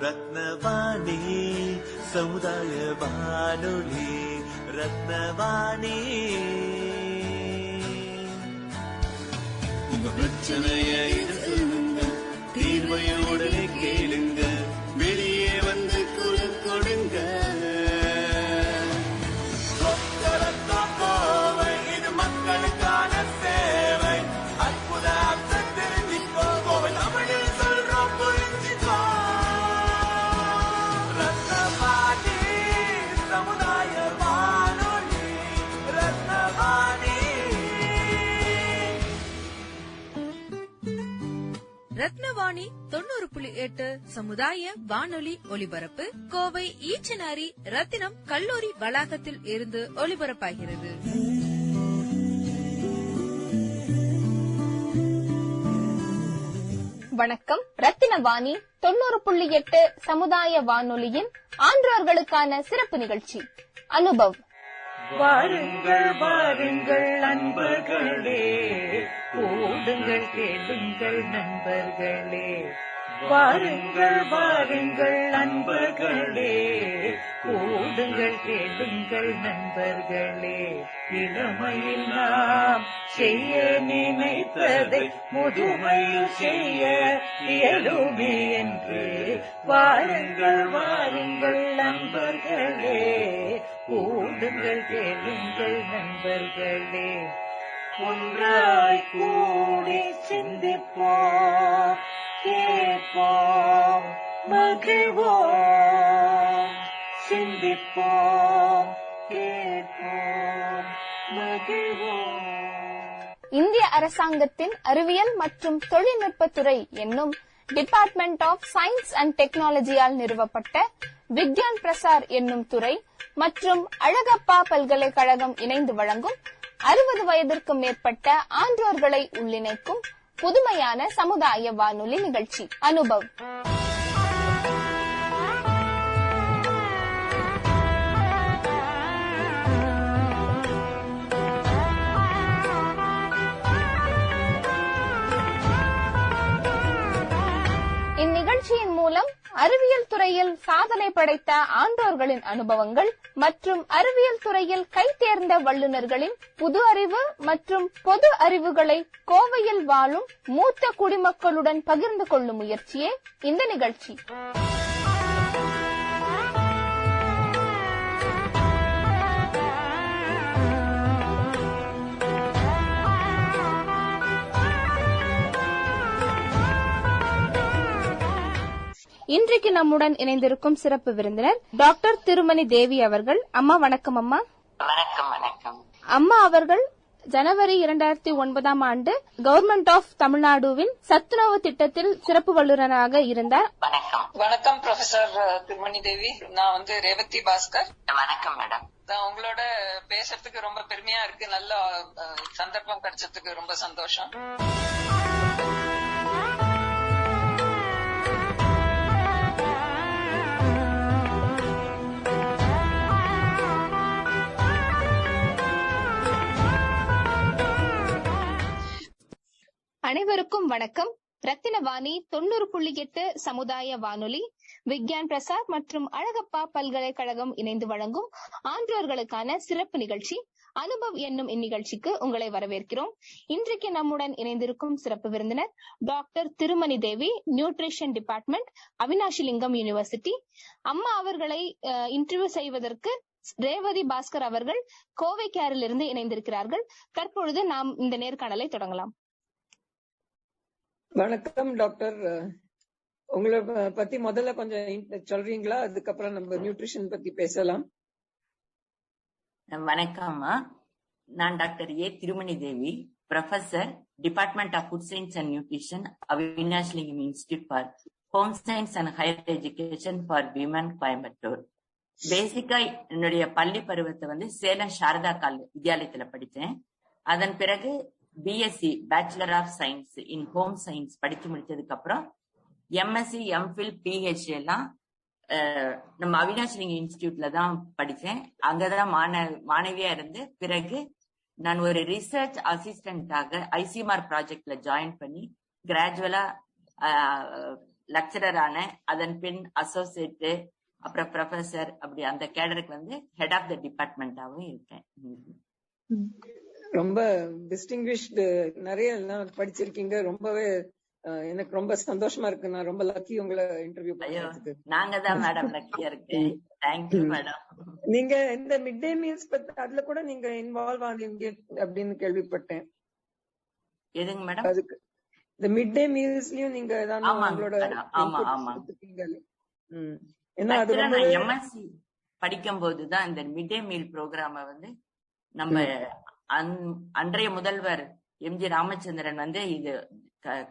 ரத்னவாணி சமுதாய வானொலி. ரத்னவாணி உங்க பிரச்சனைய சொல்லுங்க, தீர்வைய உடனே கேளுங்க, வெளியே வந்து குரல் கொடுங்க. இது மக்களுக்கான சேவை. அற்புத தெரிஞ்சிக்கோ, கோவை தமிழில் சொல்றோம் புரிஞ்சிக்கோ. ரத்னவாணி சமுதாய வானொலி. ரத்னவாணி. ரத்னவாணி 90.8 சமுதாய வானொலி ஒலிபரப்பு கோவை ஈச்சனாரி ரத்தினம் கல்லூரி வளாகத்தில் இருந்து ஒலிபரப்பாகிறது. வணக்கம். ரத்தினவாணி 90.8 சமுதாய வானொலியின் ஆன்றோர்களுக்கான சிறப்பு நிகழ்ச்சி அனுபவ். வாருங்கள் வாருங்கள் நண்பர்களே, கூடுங்கள் கேளுங்கள் நண்பர்களே. வாருங்கள் வாருங்கள் நண்பர்களே, கூடுங்கள் கேளுங்கள் நண்பர்களே. இளமையில் நாம் செய்ய நினைத்ததை முதுமையில் செய்ய இயலுமே என்று. வாருங்கள் வாருங்கள் நண்பர்களே, கூடுங்கள் கேளுங்கள் நண்பர்களே. ஒன்றாய் கூடி சிந்திப்போம், கேட்போம், மகிழ்வோம். சிந்திப்போம், கேட்போம், மகிழ்வோம். இந்திய அரசாங்கத்தின் அறிவியல் மற்றும் தொழில்நுட்பத்துறை என்னும் டிபார்ட்மெண்ட் ஆஃப் சயின்ஸ் அண்ட் டெக்னாலஜியால் நிறுவப்பட்ட விக்யான் பிரசார் என்னும் துறை மற்றும் அழகப்பா பல்கலைக்கழகம் இணைந்து வழங்கும் 60 வயதிற்கும் மேற்பட்ட ஆன்றோர்களை உள்ளிணைக்கும் புதுமையான சமுதாய வானொலி நிகழ்ச்சி அனுபவ். இந்நிகழ்ச்சியின் மூலம் அறிவியல் துறையில் சாதனை படைத்த ஆன்றோர்களின் அனுபவங்கள் மற்றும் அறிவியல் துறையில் கைதேர்ந்த வல்லுநர்களின் புது அறிவு மற்றும் பொது அறிவுகளை கோவையில் வாழும் மூத்த குடிமக்களுடன் பகிர்ந்து கொள்ளும் முயற்சியே இந்த நிகழ்ச்சி. இன்றைக்கு நம்முடன் இணைந்திருக்கும் சிறப்பு விருந்தினர் டாக்டர் திருமணி தேவி அவர்கள். அம்மா வணக்கம். அம்மா வணக்கம். வணக்கம். அம்மா அவர்கள் ஜனவரி 2009 ஆண்டு கவர்மெண்ட் ஆஃப் தமிழ்நாடுவின் சத்துணவு திட்டத்தில் சிறப்பு வல்லுநராக இருந்தார். வணக்கம். வணக்கம் ப்ரொஃபசர் திருமணி தேவி. நான் ரேவதி பாஸ்கர். வணக்கம் மேடம். உங்களோட பேசுறதுக்கு ரொம்ப பெருமையா இருக்கு. நல்ல சந்தர்ப்பம் கிடைச்சதுக்கு ரொம்ப சந்தோஷம். அனைவருக்கும் வணக்கம். ரத்தினவாணி 90.8 சமுதாய வானொலி, விக்யான் பிரசார் மற்றும் அழகப்பா பல்கலைக்கழகம் இணைந்து வழங்கும் ஆன்றோர்களுக்கான சிறப்பு நிகழ்ச்சி அனுபவ் என்னும் இந்நிகழ்ச்சிக்கு உங்களை வரவேற்கிறோம். இன்றைக்கு நம்முடன் இணைந்திருக்கும் சிறப்பு விருந்தினர் டாக்டர் திருமணி தேவி, நியூட்ரிஷன் டிபார்ட்மெண்ட், அவினாஷிலிங்கம் யூனிவர்சிட்டி. அம்மா அவர்களை இன்டர்வியூ செய்வதற்கு ரேவதி பாஸ்கர் அவர்கள் கோவை கேரில் இருந்து இணைந்திருக்கிறார்கள். தற்பொழுது நாம் இந்த நேர்காணலை தொடங்கலாம். வணக்கம் டாக்டர். உங்களை பத்தி முதல்ல கொஞ்சம் சொல்றீங்களா? அதுக்கப்புறம் நம்ம நியூட்ரிஷன் பத்தி பேசலாம். வணக்கம்மா. நான் doctor A Thirumani Devi, professor, department of food science and nutrition, Avinashilingam institute for home science and higher education for women, Coimbatore. பேசிக்கா என்னுடைய பள்ளி பருவத்தை சேலம் சாரதா வித்யாலயத்துல படித்தேன். அதன் பிறகு BSc bachelor of science in home science படிச்சு முடிச்சதுக்கு அப்புறம் எம்எஸ்சி, எம்ஃபில், பிஹெச்டி எல்லாம் நம்ம அவினாஷிலிங்கம் இன்ஸ்டிடியூட்ல தான் படிச்சேன். அங்கதான் மாணவியா இருந்து பிறகு நான் ஒரு ரிசர்ச் அசிஸ்டன்டாக ஐசிஎம்ஆர் ப்ராஜெக்ட்ல ஜாயின் பண்ணி கிராஜுவலா லெக்சரர் ஆனேன். அதன் பின் அசோசியேட், அப்புறம் ப்ரொஃபசர், அப்படி அந்த கேடருக்கு வந்து ஹெட் ஆஃப் த டிபார்ட்மெண்டாவும் இருக்கேன். ரொம்ப டிஸ்டிங்விஷ்டு, நிறைய எல்லாம் படிச்சிருக்கீங்க. ரொம்பவே எனக்கு ரொம்ப சந்தோஷமா இருக்கு. நான் ரொம்ப லக்கி உங்களை இன்டர்வியூ பண்றதுக்கு. நாங்க தான் மேடம் லக்கியா இருக்கேன். Thank you madam. நீங்க இந்த மிட் டே மீல்ஸ் பத்தி அதுல கூட நீங்க இன்வால்வ் ஆனீங்க அப்படின்னு கேள்விப்பட்டேன். எதுங்க மேடம்? அதுக்கு இந்த மிட் டே மீல்ஸ்லயும் நீங்க உங்களோட எம்எஸ்சி படிக்கும் போதுதான் இந்த மிட் டே மீல் ப்ரோக்ராம வந்து நம்ம அன்றைய முதல்வர் எம்ஜி ராமச்சந்திரன் வந்து இது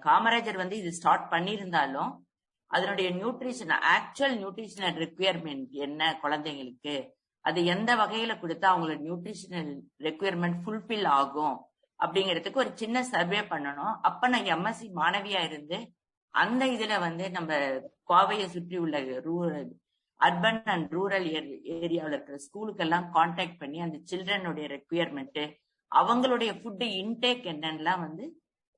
காமராஜர் வந்து இது ஸ்டார்ட் பண்ணியிருந்தாலும் அதனுடைய நியூட்ரிஷன், ஆக்சுவல் நியூட்ரிஷனல் ரெக்குயர்மெண்ட் என்ன குழந்தைங்களுக்கு, அது எந்த வகையில கொடுத்தா அவங்களோட நியூட்ரிஷனல் ரெக்குயர்மெண்ட் ஃபுல்ஃபில் ஆகும் அப்படிங்கிறதுக்கு ஒரு சின்ன சர்வே பண்ணணும். அப்ப நான் எம்எஸ்சி மாணவியா இருந்து அந்த இதுல வந்து நம்ம கோவையை சுற்றி உள்ள ரூரல், அர்பன் அண்ட் ரூரல் ஏரியாவில் இருக்கிற ஸ்கூலுக்கெல்லாம் கான்டாக்ட் பண்ணி அந்த சில்ட்ரனுடைய ரெக்குயர்மெண்ட், அவங்களுடைய ஃபுட்டு இன்டேக் என்னென்னலாம் வந்து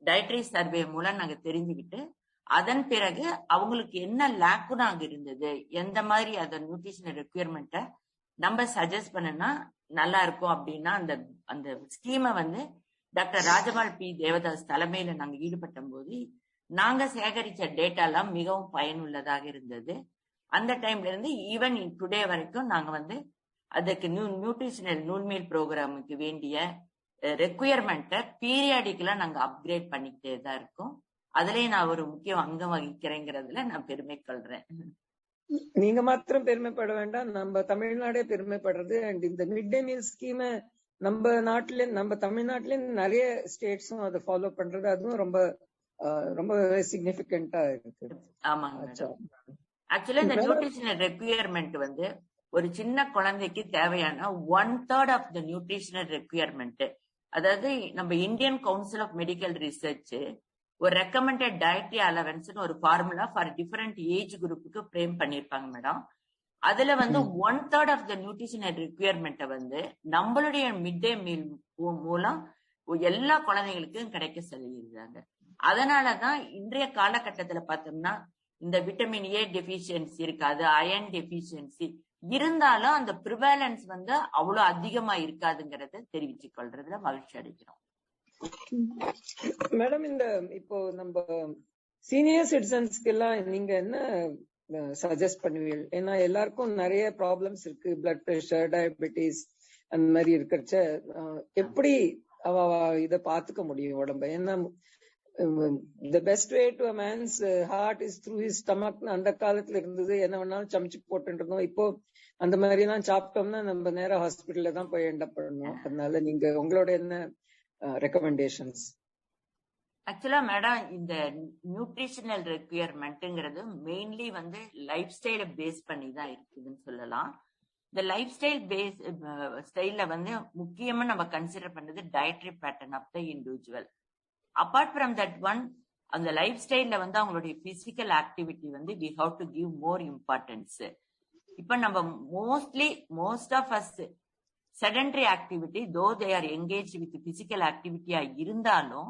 டயட்ரி சர்வே மூலம் நாங்க தெரிஞ்சுக்கிட்டு அதன் பிறகு அவங்களுக்கு என்ன லேக்குனா அங்க இருந்தது, எந்த மாதிரி அந்த நியூட்ரிஷனல் ரெக்குயர்மெண்ட்டை நம்ம சஜஸ்ட் பண்ணனா நல்லா இருக்கும் அப்படின்னா அந்த அந்த ஸ்கீமை வந்து டாக்டர் ராஜபால் பி தேவதாஸ் தலைமையில நாங்க ஈடுபட்ட போது நாங்க சேகரிச்ச டேட்டா எல்லாம் மிகவும் பயனுள்ளதாக இருந்தது. அந்த டைம்ல இருந்து ஈவன் டுடே வரைக்கும் நாங்க வந்து அதுக்கு நியூட்ரிஷனல் நூல்மீல் ப்ரோக்ராமுக்கு வேண்டிய ரெக்குயர்மெண்ட்டை பீரியாடிக்கலா நாங்க அப்கிரேட் பண்ணிக்கிட்டே தான் இருக்கோம். அதுலயே நான் ஒரு முக்கிய அங்கம் வகிக்கிறேங்கிறதுல நான் பெருமை கொள்றேன். நீங்க மாத்திரம் பெருமைப்பட வேண்டாம், நம்ம தமிழ்நாடே பெருமைப்படுறது. அண்ட் இந்த மிட் டே மீல் ஸ்கீம் நம்ம நாட்டுல, நம்ம தமிழ்நாட்டுல நிறைய ஸ்டேட்ஸும் அதை ஃபாலோ பண்றது, அதுவும் ரொம்ப ரொம்ப சிக்னிபிகண்டா இருக்கு. ஆமாங்க. ஆக்சுவலா இந்த நியூட்ரிஷனல் ரெக்குயர்மெண்ட் வந்து ஒரு சின்ன குழந்தைக்கு தேவையான 1/3 ஆஃப் த நியூட்ரிஷனல் ரெக்குயர்மெண்ட். அதாவது நம்ம Indian council of medical research ஒரு ரெக்கமெண்டட் டயட்ரி அலவன்ஸ் ஒரு ஃபார்முலா ஃபார் டிஃபரெண்ட் ஏஜ் குரூப்புக்கு ஃப்ரேம் பண்ணிருப்பாங்க மேடம். அதுல வந்து 1/3 ஆஃப் த நியூட்ரிஷனல் ரெக்குயர்மெண்ட்டை வந்து நம்மளுடைய மிட் டே மீல் மூலம் எல்லா குழந்தைங்களுக்கும் கிடைக்க சொல்லியிருந்தாங்க. அதனாலதான் இன்றைய காலகட்டத்துல பார்த்தோம்னா இந்த விட்டமின் ஏ டெபிஷியன்சி இருக்காது, அயன் டெபிஷியன்சி இருந்தாலும் அந்த ப்ரிவேலன்ஸ் வந்து அவ்வளவு அதிகமா இருக்காதுங்கிறத தெரிவிச்சு கொள்றதுல மகிழ்ச்சி அடைக்கிறோம். மேடம், இந்த இப்போ நம்ம சீனியர் சிட்டிசன்ஸ்க்கு எல்லாம் நீங்க என்ன சஜஸ்ட் பண்ணுவீங்க? ஏன்னா எல்லாருக்கும் நிறைய ப்ராப்ளம்ஸ் இருக்கு, பிளட் பிரஷர், டயபெட்டிஸ் அந்த மாதிரி இருக்கிறச்ச எப்படி அவ இத பாத்துக்க முடியும் உடம்ப? ஏன்னா the best way to a man's heart is through his stomach அந்த காலத்துல இருந்தது. என்ன வேணாலும் சமைச்சு போட்டு இருந்தோம். இப்போ அந்த மாதிரி எல்லாம் சாப்பிட்டோம்னா நம்ம நேரம் ஹாஸ்பிட்டல்ல தான் போய் எண்ட் அப் பண்ணணும். அதனால நீங்க உங்களோட என்ன ரெக்கமெண்டேஷன்ஸ்? ஆக்சுவலா மேடம், இந்த நியூட்ரிஷனல் ரெக்குயர்மெண்ட்ங்கிறது மெயின்லி வந்து லைஃப் ஸ்டைல பேஸ் பண்ணி தான் இருக்குதுன்னு சொல்லலாம். இந்த லைஃப் ஸ்டைல்ல வந்து முக்கியமா நம்ம கன்சிடர் பண்ணது dietary pattern of the individual. Apart from that one, அந்த லைஃப் ஸ்டைல்ல வந்து அவங்களுடைய பிசிக்கல் ஆக்டிவிட்டி வந்து we have to give more importance. இப்ப நம்ம most of us sedentary activity, though they are engage with physical ஆக்டிவிட்டியா இருந்தாலும்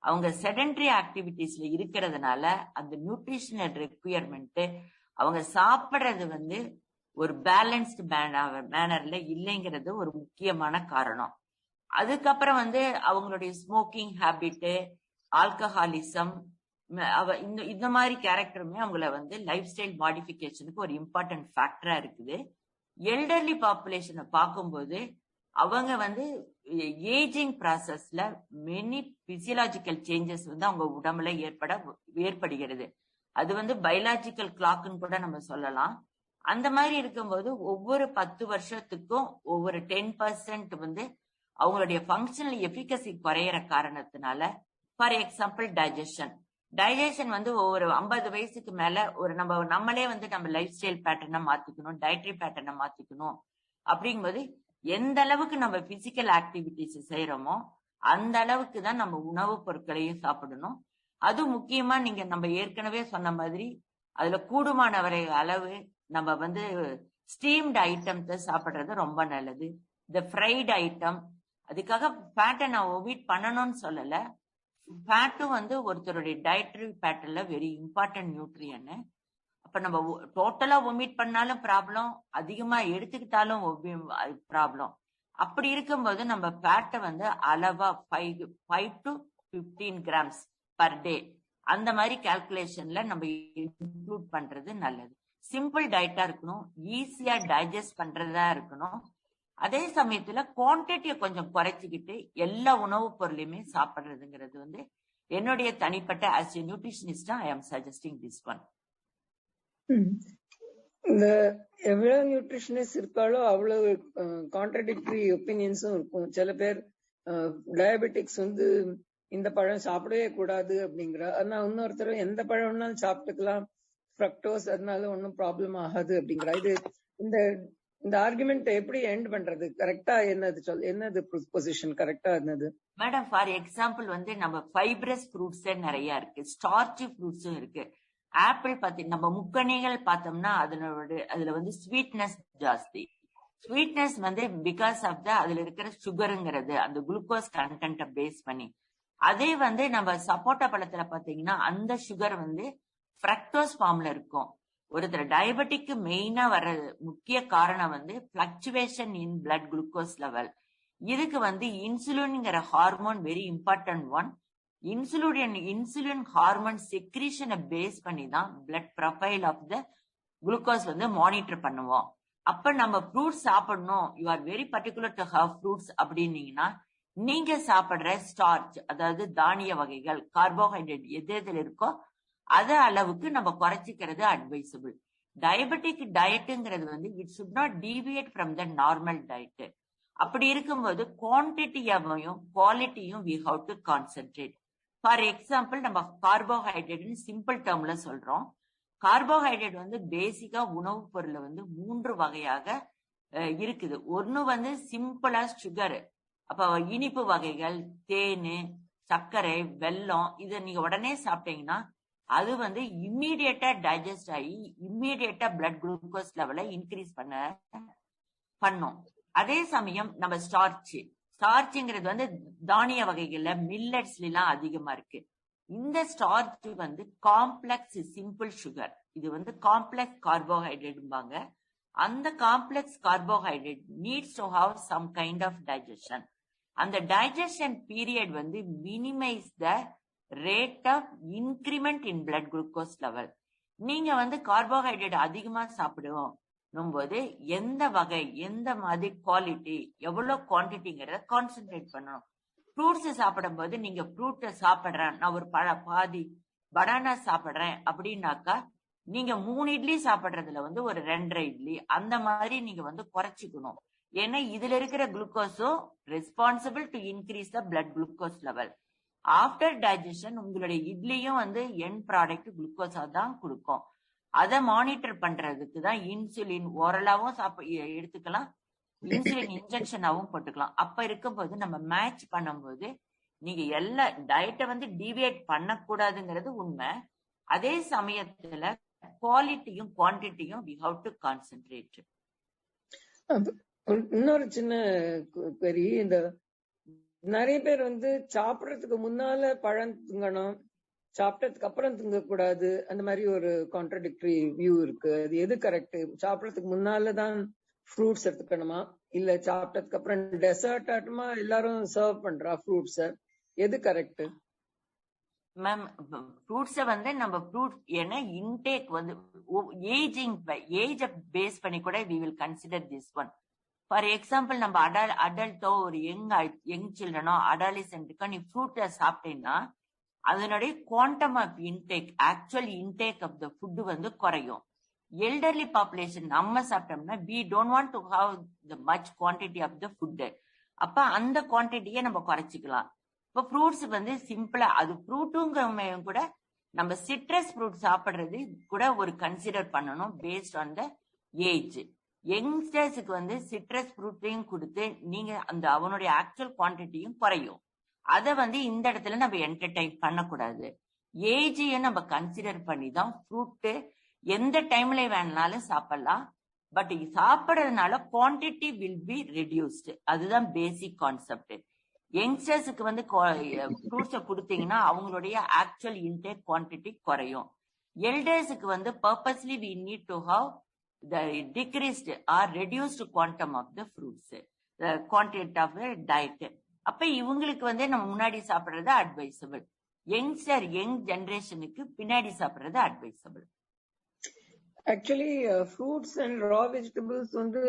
அவங்க செடன்டரி ஆக்டிவிட்டிஸ்ல இருக்கிறதுனால அந்த நியூட்ரிஷனல் ரெக்குயர்மெண்ட் அவங்க சாப்பிடுறது வந்து ஒரு பேலன்ஸ்டு மேனர்ல இல்லைங்கிறது ஒரு முக்கியமான காரணம். அதுக்கப்புறம் வந்து அவங்களுடைய ஸ்மோக்கிங் ஹேபிட், ஆல்கஹாலிசம், இந்த மாதிரி கேரக்டருமே அவங்கள வந்து லைஃப் ஸ்டைல் மாடிஃபிகேஷனுக்கு ஒரு இம்பார்ட்டன்ட் ஃபேக்டரா இருக்குது. எல்டர்லி பாப்புலேஷனை பார்க்கும்போது அவங்க வந்து ஏஜிங் ப்ராசஸ்ல மெனி பிசியலாஜிக்கல் சேஞ்சஸ் வந்து அவங்க உடம்புல ஏற்படுகிறது. அது வந்து பயாலஜிக்கல் கிளாக்னு கூட நம்ம சொல்லலாம். அந்த மாதிரி இருக்கும்போது ஒவ்வொரு 10 வருஷத்துக்கும் ஒவ்வொரு 10% வந்து அவங்களுடைய ஃபங்க்ஷனல் எஃபிகசி குறையிற காரணத்தினால, ஃபார் எக்ஸாம்பிள் டைஜஷன் வந்து ஒவ்வொரு 50 வயசுக்கு மேல ஒரு நம்மளே வந்து நம்ம லைஃப் ஸ்டைல் பேட்டர்னை மாத்திக்கணும், டயட்ரி பேட்டர்னை மாத்திக்கணும். அப்படிங்கும்போது எந்த அளவுக்கு நம்ம பிசிக்கல் ஆக்டிவிட்டிஸ் செய்யறோமோ அந்த அளவுக்கு தான் நம்ம உணவுப் பொருட்களையும் சாப்பிடணும். அது முக்கியமா நம்ம ஏற்கனவே சொன்ன மாதிரி அதுல கூடுமான வரை அளவு நம்ம வந்து ஸ்டீம்டு ஐட்டம்ஸை சாப்பிடுறது ரொம்ப நல்லது. இந்த ஃப்ரைடு ஐட்டம், அதுக்காக ஃபேட்டை நான் ஒமிட் பண்ணணும்னு சொல்லல, ஃபேட்டும் வந்து ஒருத்தருடைய டயட்டரி பேட்டர்ல வெரி இம்பார்ட்டன்ட் நியூட்ரியன். அப்ப நம்ம டோட்டலா ஒமிட் பண்ணாலும் ப்ராப்ளம், அதிகமா எடுத்துக்கிட்டாலும் ப்ராப்ளம். அப்படி இருக்கும்போது நம்ம ஃபேட்டை வந்து அளவா 5 to 15 grams பர் டே அந்த மாதிரி கால்குலேஷன்ல நம்ம இன்க்ளூட் பண்றது நல்லது. சிம்பிள் டயட்டா இருக்கணும், ஈஸியா டைஜஸ்ட் பண்றதா இருக்கணும். அதே சமயத்துல குவான்டிட்டியை கொஞ்சம் குறைச்சிக்கிட்டு எல்லா உணவுப் பொருளையுமே சாப்பிடுறதுங்கிறது வந்து என்னுடைய தனிப்பட்ட ஆஸ் எ நியூட்ரிஷனிஸ்டா ஐ ஆம் சஜஸ்டிங் திஸ் ஒன். இந்த எவ்வளவு நியூட்ரிஷனிஸ்ட் இருக்காளோ அவ்வளவு கான்ட்ரடிக்டரி ஒப்பீனியன்ஸும் இருக்கும். சில பேர் டயபெட்டிக்ஸ் வந்து இந்த பழம் சாப்பிடவே கூடாது அப்படிங்கிற, ஆனா இன்னொருத்தரும் எந்த பழம்னாலும் சாப்பிட்டுக்கலாம், ஃப்ரக்டோஸ் அதனால ஒன்னும் ப்ராப்ளம் ஆகாது அப்படிங்கிற. இது இந்த ஆர்குமெண்ட் எப்படி எண்ட் பண்றது? கரெக்டா என்னது பொசிஷன் கரெக்டா என்னது? மேடம், ஃபார் எக்ஸாம்பிள் வந்து நம்ம ஃபைப்ரஸ் ஃப்ரூட்ஸ் நிறைய இருக்கு, ஸ்டார்ச் ஃப்ரூட்ஸும் இருக்கு. ஆப்பிள் பாத்தீங்கன்னா நம்ம முக்கணிகள் பார்த்தோம்னா அதுல வந்து ஸ்வீட்னஸ் ஜாஸ்தி. ஸ்வீட்னஸ் வந்து பிகாஸ் ஆஃப் அதுல இருக்கிற சுகருங்கிறது அந்த குளுக்கோஸ் கண்டென்ட்டை பேஸ் பண்ணி. அதே வந்து நம்ம சப்போட்டா பழத்துல பாத்தீங்கன்னா அந்த சுகர் வந்து ஃப்ரக்டோஸ் ஃபார்ம்ல இருக்கும். ஒருத்தர் டயபெட்டிக்கு மெயினா வர்ற முக்கிய காரணம் வந்து fluctuation in blood glucose level. இதுக்கு வந்து இன்சுலின்ங்கிற hormone very important one. Insulin hormone செக்ரீஷனை பேஸ் பண்ணி தான் blood profile of the glucose வந்து மானிட்டர் பண்ணுவோம். அப்ப நம்ம ஃப்ரூட்ஸ் சாப்பிடணும், you are very particular to how fruits அப்படின்னீங்கன்னா நீங்க சாப்பிடுற ஸ்டார்ச், அதாவது தானிய வகைகள், கார்போஹைட்ரேட் எது எதுல இருக்கோ அத அளவுக்கு நம்ம குறைச்சிக்கிறது அட்வைசபிள். டயபெட்டிக் டயட்டுங்கிறது வந்து it should not deviate from the normal diet. அப்படி இருக்கும்போது குவான்டிட்டியாவையும் குவாலிட்டியும் we have to concentrate. For example நம்ம கார்போஹைட்ரேட் சிம்பிள் டேர்ம்ல சொல்றோம். கார்போஹைட்ரேட் வந்து பேசிக்கா உணவுப் பொருள்ல வந்து 3 வகையாக இருக்குது. ஒன்னு வந்து சிம்பிளா சுகர், அப்ப இனிப்பு வகைகள், தேனு, சர்க்கரை, வெல்லம், இதை நீங்க உடனே சாப்பிட்டீங்கன்னா அது வந்து இம்மீடியட்டா டைஜஸ்ட் ஆகி இம்மீடியட்டா பிளட் குளுக்கோஸ் லெவலை இன்க்ரீஸ் பண்ணும். அதே சமயம் நம்ம ஸ்டார்ச்ங்கிறது வந்து தானிய வகைகள்ல மில்லட்ஸ்ல எல்லாம் அதிகமா இருக்கு. இந்த ஸ்டார்ச் வந்து காம்ப்ளெக்ஸ் சிம்பிள் சுகர், இது வந்து காம்ப்ளெக்ஸ் கார்போஹைட்ரேட்பாங்க. அந்த complex carbohydrate needs to have some kind of digestion. அந்த டைஜஷன் பீரியட் வந்து minimise the rate of increment in blood glucose level. நீங்க வந்து கார்போஹைட்ரேட் அதிகமா சாப்பிடுவோம் போது எந்த வகை, எந்த மாதிரி குவாலிட்டி, எவ்வளவு குவான்டிட்டிங்கிறத கான்சென்ட்ரேட் பண்ணணும். ஃப்ரூட்ஸ் சாப்பிடும் போது நீங்க ஃப்ரூட்டை சாப்பிடுறேன், நான் ஒரு பாதி பனானா சாப்பிடுறேன் அப்படின்னாக்கா நீங்க 3 இட்லி சாப்பிடுறதுல வந்து ஒரு 2.5 இட்லி அந்த மாதிரி நீங்க வந்து குறைச்சிக்கணும். ஏன்னா இதுல இருக்கிற குளுக்கோஸும் responsible to increase the blood glucose level. After digestion உங்களுடைய இட்லியும் வந்து எண்ட் ப்ராடக்ட் குளுக்கோஸா தான் கொடுக்கும். அதை மானிட்டர் பண்றதுக்கு தான் இன்சுலின் ஓரலாவும் எடுத்துக்கலாம், இன்சுலின் இன்ஜெக்ஷனாவும் போட்டுக்கலாம். அப்ப இருக்கும்போது நம்ம மேட்ச் பண்ணும்போது நீங்க எல்லா டயட்டை வந்து டீவியேட் பண்ணக்கூடாதுங்கிறது உண்மை. அதே சமயத்துல குவாலிட்டியும் குவான்டிட்டியும் வி ஹவ் டு கான்சென்ட்ரேட். இன்னொரு சின்ன query, இந்த நிறைய பேர் வந்து சாப்பிடறதுக்கு முன்னால பழம் திங்கணும், சாப்பிட்டதுக்கு அப்புறம் திங்கக்கூடாது, அந்த மாதிரி ஒரு கான்ட்ரடிக்டரி வியூ இருக்கு. அது எது கரெக்ட்? சாப்பிடறதுக்கு முன்னாலதான் ஃப்ரூட்ஸ் எடுத்துக்கணுமா, இல்ல சாப்பிட்டதுக்கு அப்புறம் டெசர்ட் ஆட்டமா எல்லாரும் சர்வ் பண்றா ஃப்ரூட்ஸ? எது கரெக்ட்? மேம், ஃப்ரூட்ஸை வந்து நம்ம ஃப்ரூட் ஏன்னா இன்டேக் வந்து ஏஜ் பேஸ் பண்ணி கூட we will consider this one. For example நம்ம அடல்ட்டோ ஒரு யங் சில்ட்ரனோ அடாலிசென்ட்டுக்கோ நீ ஃப்ரூட்டை சாப்பிட்டீங்கன்னா அதனுடைய quantum of intake, actual intake of the food வந்து குறையும். எல்டர்லி பாப்புலேஷன் நம்ம சாப்பிட்டோம்னா we don't want to have the much quantity of the food. அப்ப அந்த குவான்டிட்டியை நம்ம குறைச்சிக்கலாம். இப்போ ஃப்ரூட்ஸ் வந்து சிம்பிளா அது ஃப்ரூட்டுங்கிற கூட நம்ம சிட்ரஸ் ஃப்ரூட் சாப்பிடுறது கூட ஒரு கன்சிடர் பண்ணணும் பேஸ்ட் ஆன் த ஏஜ். யங்ஸ்டர்ஸுக்கு வந்து சிட்ரஸ் ஃப்ரூட்டையும் கொடுத்து நீங்க அந்த அவனுடைய ஆக்சுவல் குவான்டிட்டியும் குறையும். அதை வந்து இந்த இடத்துல நம்ம என்டர்டைன் பண்ணக்கூடாது. ஏஜையும் நம்ம கன்சிடர் பண்ணி தான் ஃப்ரூட்டு எந்த டைம்ல வேணாலும் சாப்பிடலாம். பட் சாப்பிடறதுனால குவான்டிட்டி வில் பி ரெடியூஸ்டு. அதுதான் பேசிக் கான்செப்ட். யங்ஸ்டர்ஸுக்கு வந்து ஃப்ரூட்ஸை கொடுத்தீங்கன்னா அவங்களுடைய ஆக்சுவல் இன்டேக் குவான்டிட்டி குறையும். எல்டர்ஸுக்கு வந்து purposely we need to have the decreased or reduced quantum of the fruits, quantity of the diet. அப்ப இவங்களுக்கு வந்து நம்ம முன்னாடி சாப்பிடுறது அட்வைசபிள். யங் ஜெனரேஷனுக்கு பின்னாடி சாப்பிடுறது advisable. Actually fruits and raw vegetables வந்து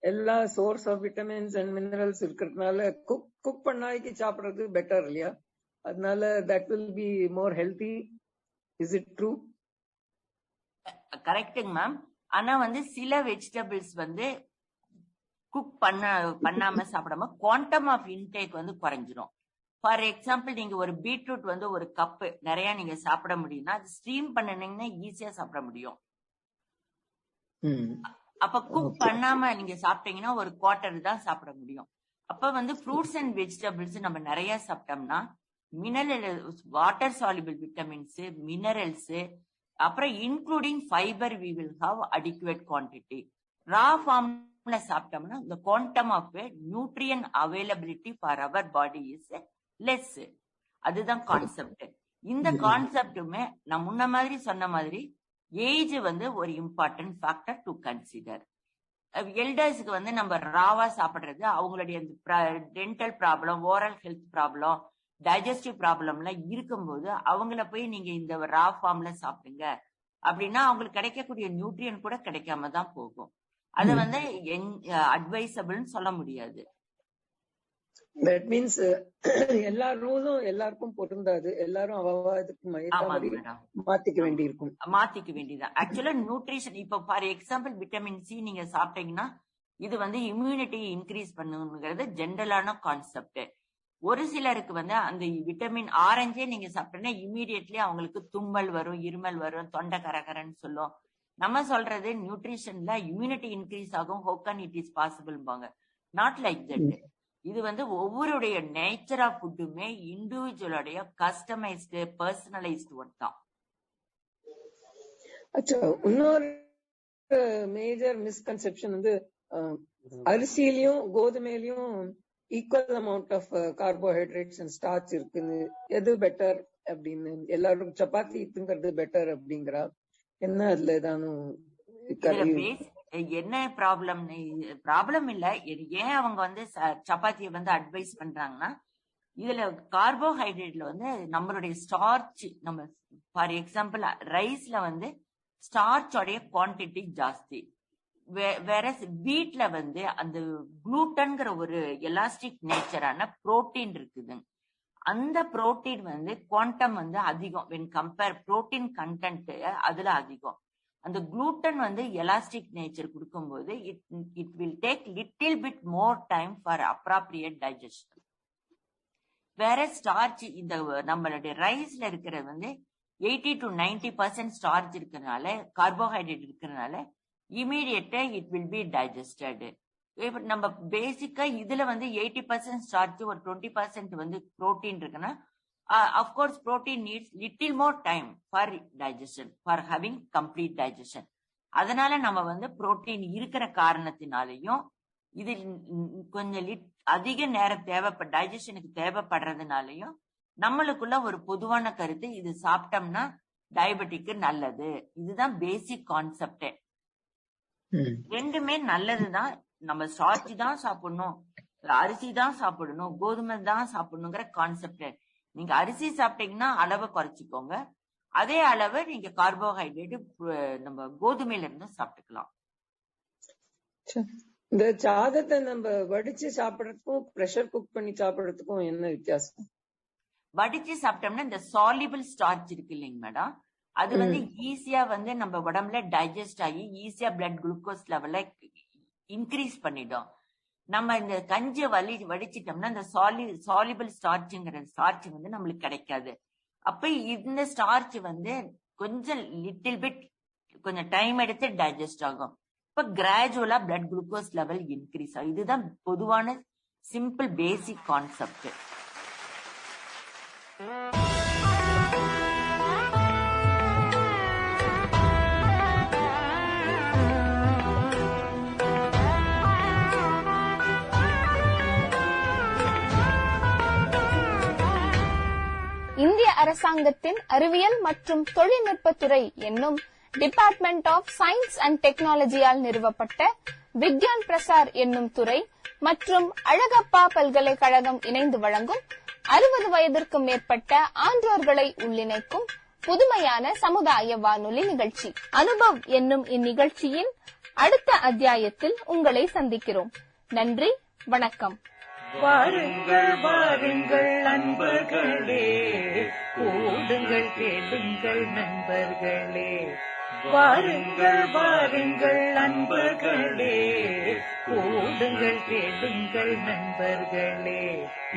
எல்லா source of vitamins and minerals இருக்கிறதுனால குக் பண்ணாய்க்கு சாப்பிடுறது பெட்டர் இல்லையா? அதனால that will be more healthy. Is it true? கரெக்டுங்க மேம். ஆனா வந்து சில வெஜிடபிள்ஸ் வந்து குக் பண்ணாம சாப்பிடாம குவான்டம் ஆஃப் இன்டேக் வந்து குறைஞ்சிரும். ஃபார் எக்ஸாம்பிள், நீங்க ஒரு பீட்ரூட் வந்து ஒரு கப்பு நிறைய நீங்க சாப்பிட முடியும்னா அது ஸ்டீம் பண்ணினீங்கன்னா ஈஸியா சாப்பிட முடியும். அப்ப குக் பண்ணாம நீங்க சாப்பிட்டீங்கன்னா ஒரு குவார்டர் தான் சாப்பிட முடியும். அப்ப வந்து ஃப்ரூட்ஸ் அண்ட் வெஜிடபிள்ஸ் நம்ம நிறைய சாப்பிட்டோம்னா வாட்டர் சால்யூபிள் விட்டமின்ஸ், மினரல்ஸ், அப்புறம் including fibre we will have adequate quantity. Raw ஃபார்ம்ல சாப்பிட்டோம்னா இந்த quantum of nutrient availability for our body is less. அதுதான் கான்செப்ட். இந்த கான்செப்டுமே நான் முன்ன மாதிரி சொன்ன மாதிரி ஏஜ் வந்து ஒரு இம்பார்ட்டன்ட் ஃபேக்டர் டு கன்சிடர். எல்டர்ஸுக்கு வந்து நம்ம ராவா சாப்பிடுறது அவங்களுடைய dental problem, oral health problem, digestive ப்ராப்ளம்லாம் இருக்கும்போது அவங்கள போய் நீங்க இந்த ரா ஃபார்ம்ல சாப்பிடுங்க அப்படின்னா அவங்களுக்கு கிடைக்கக்கூடிய நியூட்ரியன் கூட கிடைக்காம தான் போகும். அதை வந்து அட்வைசபிள்னு சொல்ல முடியாது. தட் மீன்ஸ் எல்லா ரூலும் எல்லாருக்கும் பொருந்தாது. எல்லாரும் மாத்திக்க வேண்டியது. ஆக்சுவலா நியூட்ரிஷன் இப்ப ஃபார் எக்ஸாம்பிள் விட்டமின் சி நீங்க சாப்பிட்டீங்கன்னா இது வந்து இம்யூனிட்டி இன்க்ரீஸ் பண்ணுங்கிறது ஜென்ரலான கான்செப்ட். ஒரு சிலருக்கு வந்து அந்த விட்டமின் ஆரஞ்சே நீங்க சாப்பிட்டீங்கன்னா இம்மீடியட்லி அவங்களுக்கு தும்மல் வரும், இருமல் வரும், தொண்டை கரகரன்னு சொல்லும். நம்ம சொல்றது நியூட்ரிஷன்ல இம்யூனிட்டி இன்க்ரீஸ் ஆகும், ஹவு கேன் இட் இஸ் பாசிபிள்பாங்க. Not like that. இது வந்து ஒவ்வொருடைய நேச்சர் ஆஃப் ஃபுட்டுமே இண்டிவிஜுவலுடைய கஸ்டமைஸ்டு பர்சனலைஸ்டு ஒன் தான். இன்னொரு மேஜர் மிஸ்கன்செப்ஷன் வந்து அரிசியிலயும் கோதுமையிலயும் equal amount of carbohydrates and starch இருக்குன்னு, எது பெட்டர் அப்படின்னு எல்லாரும் சப்பாத்தி திங்கிறது பெட்டர் அப்படிங்கிறா. என்ன அதுல ஏதானும் என்ன ப்ராப்ளம் இல்ல. ஏன் அவங்க வந்து சப்பாத்தியை வந்து அட்வைஸ் பண்றாங்கன்னா இதுல கார்போஹைட்ரேட்ல வந்து நம்மளுடைய ஸ்டார்ச், நம்ம ஃபார் எக்ஸாம்பிள் ரைஸ்ல வந்து ஸ்டார்ச்சோடைய குவான்டிட்டி ஜாஸ்தி. வேற வீட்ல வந்து அந்த குளூட்டன்ங்கிற ஒரு எலாஸ்டிக் நேச்சரான புரோட்டீன் இருக்குது. அந்த புரோட்டீன் வந்து குவாண்டம் வந்து அதிகம். வென் கம்பேர் புரோட்டீன் கண்டென்ட் அதுல அதிகம். அந்த குளூட்டன் வந்து எலாஸ்டிக் நேச்சர் கொடுக்கும்போது it will take little bit more time for appropriate digestion. வேற ஸ்டார்ச் இந்த நம்மளுடைய ரைஸ்ல இருக்கிறது வந்து 80 to 90% ஸ்டார்ச் இருக்கிறதுனால, கார்போஹைட்ரேட் இருக்கிறதுனால இமீடியட்டா இட் வில் பி டைஜஸ்டட். இப்ப நம்ம பேசிக்கா இதுல வந்து 80% ஸ்டார்ச், ஒரு 20% வந்து புரோட்டீன் இருக்குன்னா of course protein needs little more time for digestion, for having complete digestion. அதனால நம்ம வந்து புரோட்டீன் இருக்கிற காரணத்தினாலையும் இது கொஞ்சம் அதிக நேரம் டைஜஷனுக்கு தேவைப்படுறதுனாலையும் நம்மளுக்குள்ள ஒரு பொதுவான கருத்து, இது சாப்பிட்டோம்னா டயபெட்டிக்கு நல்லது. இதுதான் பேசிக் கான்செப்டே. ரெண்டுமே நல்லதுதான். நம்ம ஸ்டார்ச் தான் சாப்பிடணும், அரிசி தான் சாப்பிடணும், கோதுமை தான் சாப்பிடணுங்கிற கான்செப்ட். நீங்க அரிசி சாப்பிட்டீங்கன்னா அளவை குறைச்சிக்கோங்க, அதே அளவு நீங்க கார்போஹைட்ரேட் நம்ம கோதுமையில இருந்து சாப்பிட்டுக்கலாம். இந்த சாதத்தை நம்ம வடிச்சு சாப்பிடறதுக்கும் பிரஷர் குக் பண்ணி சாப்பிடறதுக்கும் என்ன வித்தியாசம்? வடிச்சு சாப்பிட்டோம்னா இந்த சால்யூபிள் ஸ்டார்ச் இருக்கு இல்லைங்க மேடம், அது வந்து ஈஸியா வந்து நம்ம உடம்புல டைஜஸ்ட் ஆகி ஈஸியா பிளட் குளுக்கோஸ் லெவல இன்க்ரீஸ் பண்ணிடும். நம்ம இந்த கஞ்சியை வடிச்சிட்டோம்னா இந்த சால்யூபிள் ஸ்டார்ச்ங்கிற ஸ்டார்ச் வந்து நம்மளுக்கு கிடைக்காது. அப்ப இந்த ஸ்டார்ச் வந்து கொஞ்சம் லிட்டில் பிட் கொஞ்சம் டைம் எடுத்து டைஜஸ்ட் ஆகும். இப்ப கிராஜுவலா பிளட் குளுக்கோஸ் லெவல் இன்க்ரீஸ் ஆகும். இதுதான் பொதுவான சிம்பிள் பேசிக் கான்செப்ட். அரசாங்கத்தின் அறிவியல் மற்றும் தொழில்நுட்பத்துறை என்னும் டிபார்ட்மெண்ட் ஆஃப் சயின்ஸ் அண்ட் டெக்னாலஜியால் நிறுவப்பட்ட விக்யான் பிரசார் என்னும் துறை மற்றும் அழகப்பா பல்கலைக்கழகம் இணைந்து வழங்கும் 60 வயதிற்கும் மேற்பட்ட ஆன்றோர்களை உள்ளிணைக்கும் புதுமையான சமுதாய வானொலி நிகழ்ச்சி. அனுபவ் என்னும் இந்நிகழ்ச்சியின் அடுத்த அத்தியாயத்தில் உங்களை சந்திக்கிறோம். நன்றி, வணக்கம். வாருங்கள் வாருங்கள் நண்பர்களே, கூடுங்கள் கேளுங்கள் நண்பர்களே. வாருங்கள் வாருங்கள் நண்பர்களே, கூடுங்கள் கேளுங்கள் நண்பர்களே.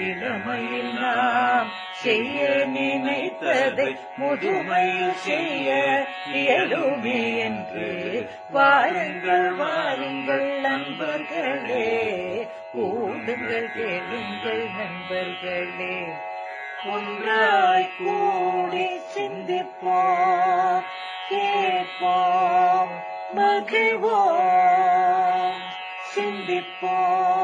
இளமையில் நாம் செய்ய நினைத்ததை முதுமையில் செய்ய இயலுமே என்று வாருங்கள் வாருங்கள் நண்பர்களே, கூடுங்கள் கேளுங்கள் நண்பர்களே. ஒன்றாய் கூடி சிந்திப்போம், கேட்போம், மகிழ்வோம், சிந்திப்போம்.